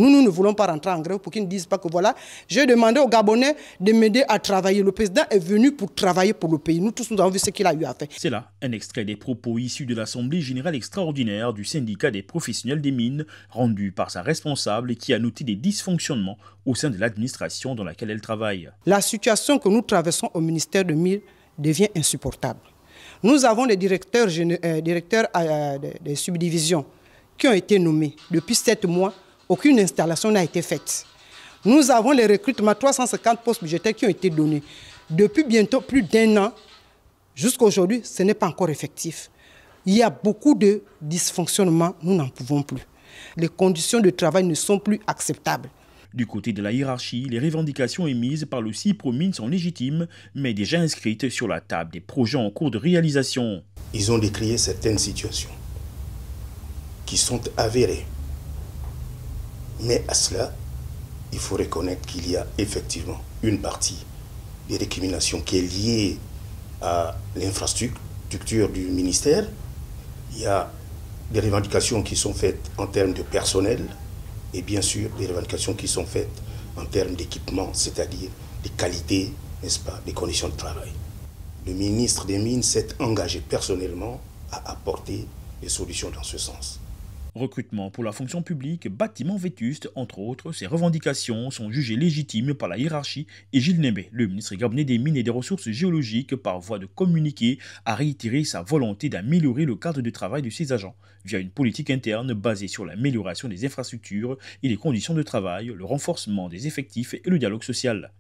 Nous ne voulons pas rentrer en grève pour qu'ils ne disent pas que voilà, j'ai demandé aux Gabonais de m'aider à travailler. Le président est venu pour travailler pour le pays. Nous tous, nous avons vu ce qu'il a eu à faire. C'est là un extrait des propos issus de l'Assemblée générale extraordinaire du syndicat des professionnels des mines, rendu par sa responsable qui a noté des dysfonctionnements au sein de l'administration dans laquelle elle travaille. La situation que nous traversons au ministère de Mines devient insupportable. Nous avons les directeurs des subdivisions qui ont été nommés depuis 7 mois. Aucune installation n'a été faite. Nous avons les recrutements, 350 postes budgétaires qui ont été donnés. Depuis bientôt plus d'1 an, jusqu'à aujourd'hui, ce n'est pas encore effectif. Il y a beaucoup de dysfonctionnements, nous n'en pouvons plus. Les conditions de travail ne sont plus acceptables. Du côté de la hiérarchie, les revendications émises par le CIPRO-Mines sont légitimes, mais déjà inscrites sur la table des projets en cours de réalisation. Ils ont décrié certaines situations qui sont avérées. Mais à cela, il faut reconnaître qu'il y a effectivement une partie des récriminations qui est liée à l'infrastructure du ministère. Il y a des revendications qui sont faites en termes de personnel et bien sûr des revendications qui sont faites en termes d'équipement, c'est-à-dire des qualités, n'est-ce pas, des conditions de travail. Le ministre des Mines s'est engagé personnellement à apporter des solutions dans ce sens. Recrutement pour la fonction publique, bâtiment vétuste, entre autres, ces revendications sont jugées légitimes par la hiérarchie et Gilles Nembé, le ministre gabonais des Mines et des Ressources géologiques, par voie de communiqué, a réitéré sa volonté d'améliorer le cadre de travail de ses agents via une politique interne basée sur l'amélioration des infrastructures et des conditions de travail, le renforcement des effectifs et le dialogue social.